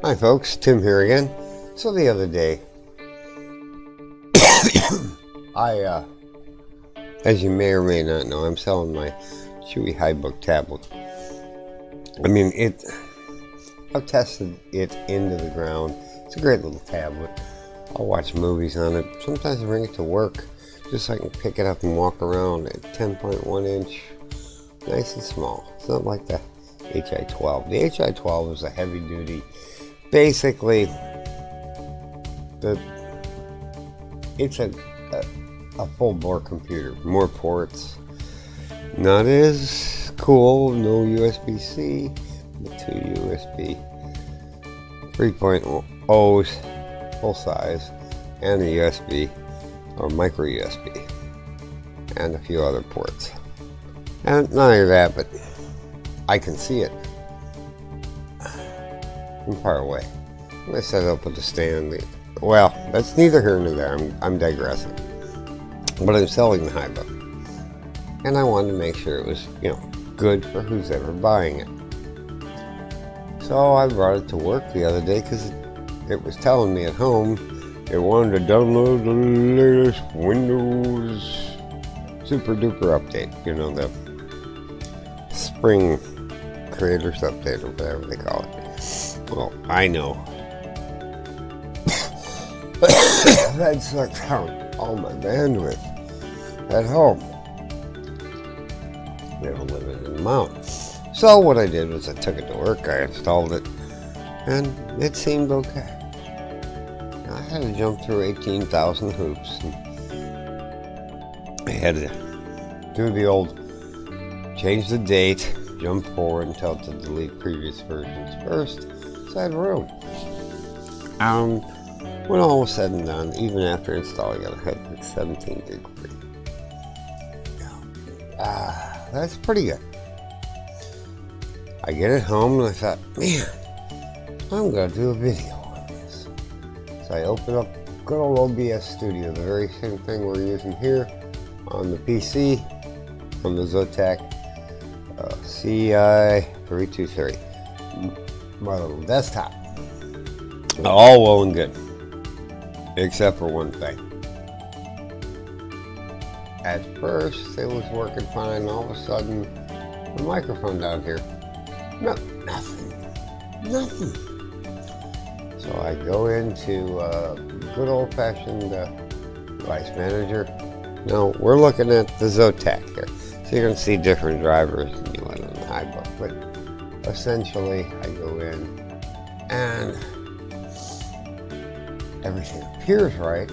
Hi folks, Tim here again. So the other day, as you may or may not know, I'm selling my Chuwi HiBook Tablet. I mean, I've tested it into the ground. It's a great little tablet. I'll watch movies on it. Sometimes I bring it to work, just so I can pick it up and walk around at 10.1 inch. Nice and small. It's not like the HI12. The HI12 is a heavy duty. Basically, it's a full bore computer, more ports, not as cool. No USB-C, but 2 USB 3.0s, full size, and a USB or micro USB, and a few other ports. And not only that, but I can see it from far away. I set it up with the stand. Well, that's neither here nor there. I'm digressing. But I'm selling the HiBook, and I wanted to make sure it was, good for who's ever buying it. So I brought it to work the other day because it was telling me at home it wanted to download the latest Windows super duper update. The spring creators update or whatever they call it. Well, I know that sucked out all my bandwidth at home. We have a limited amount. So what I did was I took it to work, I installed it, and it seemed okay. I had to jump through 18,000 hoops. I had to do the old change the date, jump forward and tell it to delete previous versions first, so I had room. When all was said and done, even after installing it, I had 17 gig free. That's pretty good. I get it home and I thought, man, I'm going to do a video on this. So I open up good old OBS Studio, the very same thing we're using here on the PC, on the Zotac CI3230, my little desktop. All well and good, except for one thing. At first, it was working fine. All of a sudden, the microphone down here, nothing. So I go into good old-fashioned device manager. Now, we're looking at the Zotac here. So you're going to see different drivers than you would on the HiBook. But essentially, I go in and everything appears right.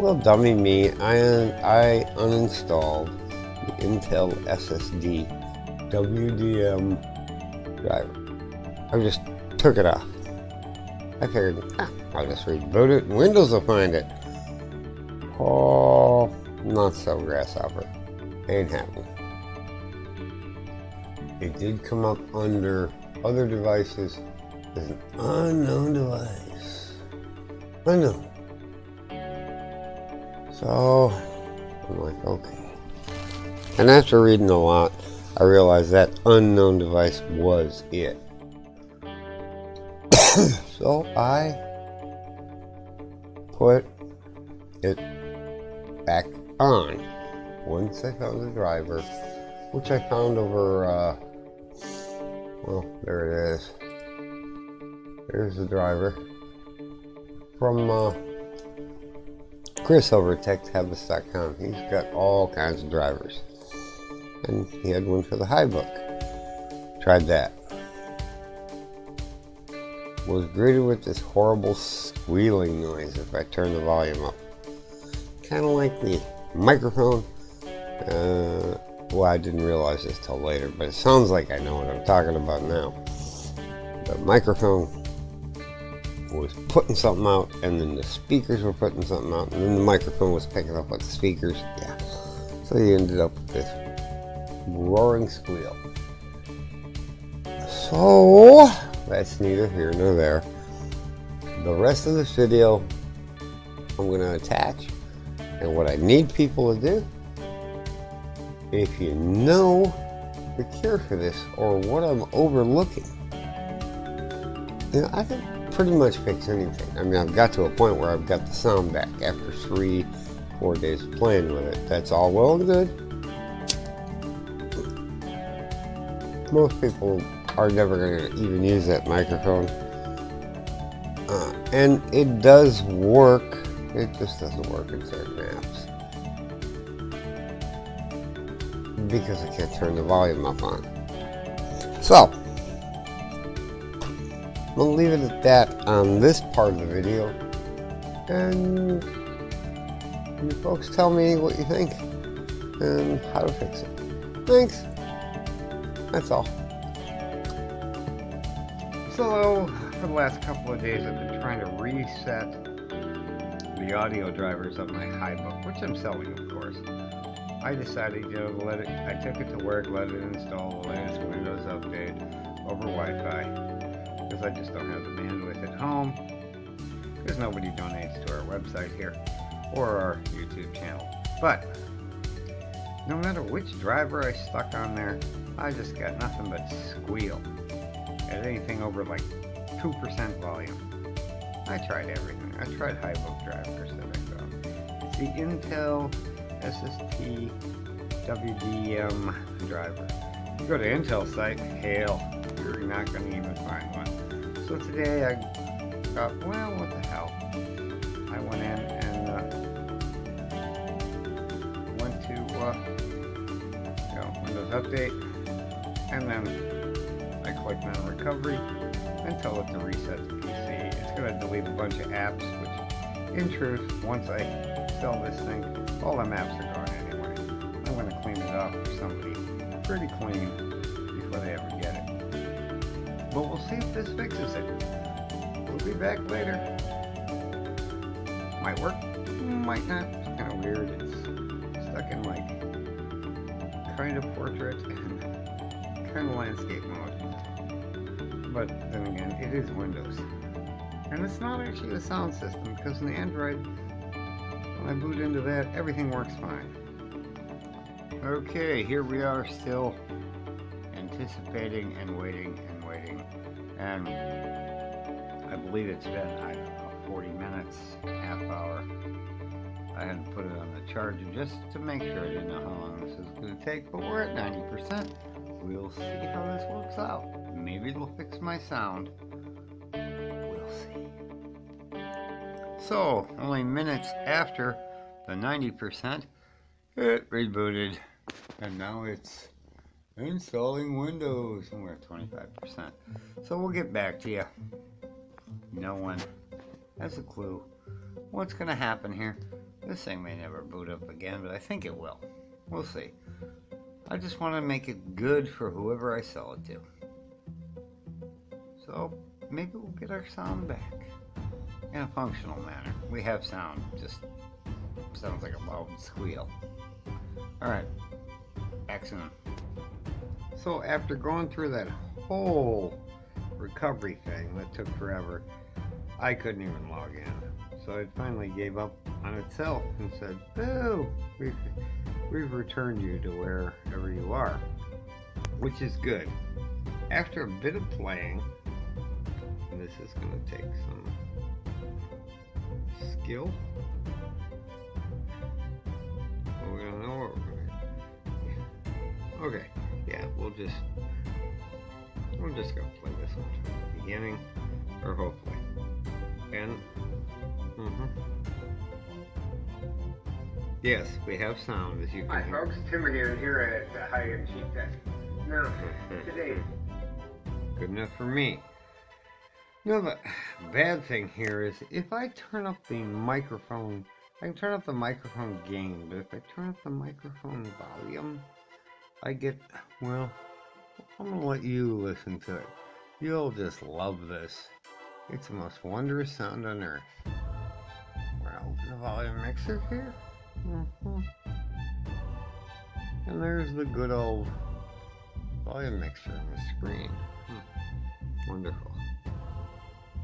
Well, dummy me, I uninstalled the Intel SSD WDM driver. I just took it off. I figured, I'll just reboot it and Windows will find it. Oh, not so, grasshopper. Ain't happening. It did come up under other devices as an unknown device. Unknown. So I'm like, okay. And after reading a lot, I realized that unknown device was it. So I put it back on once I found the driver, which I found over, well, there it is. There's the driver from Chris over at TechHabits.com. He's got all kinds of drivers, and he had one for the HiBook. Tried that. Was greeted with this horrible squealing noise if I turn the volume up. Kind of like the microphone. Well, I didn't realize this till later, but it sounds like I know what I'm talking about now. The microphone was putting something out, and then the speakers were putting something out, and then the microphone was picking up what the speakers. Yeah. So you ended up with this roaring squeal. So that's neither here nor there. The rest of this video I'm going to attach, and what I need people to do, if you know the cure for this or what I'm overlooking, I can pretty much fix anything. I mean, I've got to a point where I've got the sound back after 3-4 days of playing with it. That's all well and good. Most people are never going to even use that microphone. And it does work. It just doesn't work in certain apps. Because I can't turn the volume up on. So, we'll leave it at that on this part of the video. And you folks tell me what you think and how to fix it. Thanks. That's all. So, for the last couple of days, I've been trying to reset the audio drivers of my HiBook, which I'm selling, of course. I decided, you know, I took it to work, let it install the latest Windows update over Wi-Fi, because I just don't have the bandwidth at home, because nobody donates to our website here, or our YouTube channel. But, no matter which driver I stuck on there, I just got nothing but squeal. At anything over like 2% volume. I tried everything. I tried HiBook drivers that I found. It's the Intel SST WDM driver. You go to Intel site, hell, you're not going to even find one. So today I thought, well, what the hell? I went in and went to Windows Update, and then I clicked on Recovery and tell it to reset the PC. It's going to delete a bunch of apps, which, in truth, once I sell this thing, all them apps are gone anyway. I'm going to clean it up for somebody pretty clean before they ever get it. But we'll see if this fixes it. We'll be back later. Might work, might not. It's kind of weird. It's stuck in like kind of portrait and kind of landscape mode. But then again, it is Windows. And it's not actually the sound system, because in the Android, when I boot into that, everything works fine. Okay, here we are still anticipating and waiting and waiting. And I believe it's been, I don't know, 40 minutes, half hour. I had to put it on the charger just to make sure. I didn't know how long this is going to take, but we're at 90%. We'll see how this works out. Maybe it'll fix my sound. We'll see. So, only minutes after the 90%, it rebooted. And now it's installing Windows. And we're at 25%. So we'll get back to you. No one has a clue what's going to happen here. This thing may never boot up again, but I think it will. We'll see. I just want to make it good for whoever I sell it to. So maybe we'll get our sound back in a functional manner. We have sound, just sounds like a loud squeal. Alright, excellent. So after going through that whole recovery thing that took forever, I couldn't even log in. So it finally gave up on itself and said, "Oh, we've returned you to wherever you are," which is good. After a bit of playing, and this is going to take some skill. Well, we don't know what we're going to do. Okay, yeah, we'll just go play this one from the beginning, or hopefully. And yes, we have sound, as you can hear. Hi folks, Tim again here at the High-End Cheap Tech. Now, today, good enough for me. Now the bad thing here is if I turn up the microphone, I can turn up the microphone gain, but if I turn up the microphone volume, I get, well, I'm going to let you listen to it. You'll just love this. It's the most wondrous sound on earth. Well, the volume mixer here. And there's the good old volume mixer on the screen. Wonderful.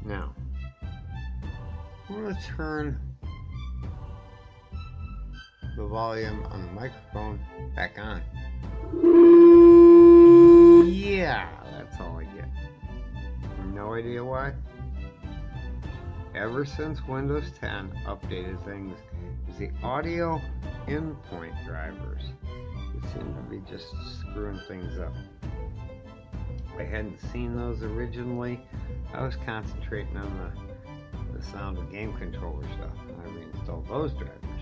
Now, I'm going to turn the volume on the microphone back on. Yeah, that's all I get. No idea why. ever since Windows 10 updated things is the audio endpoint drivers. They seem to be just screwing things up. I hadn't seen those originally. I was concentrating on the sound of game controller stuff. I reinstalled those drivers.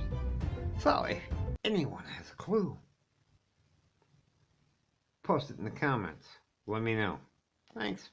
So if anyone has a clue, post it in the comments. Let me know. Thanks.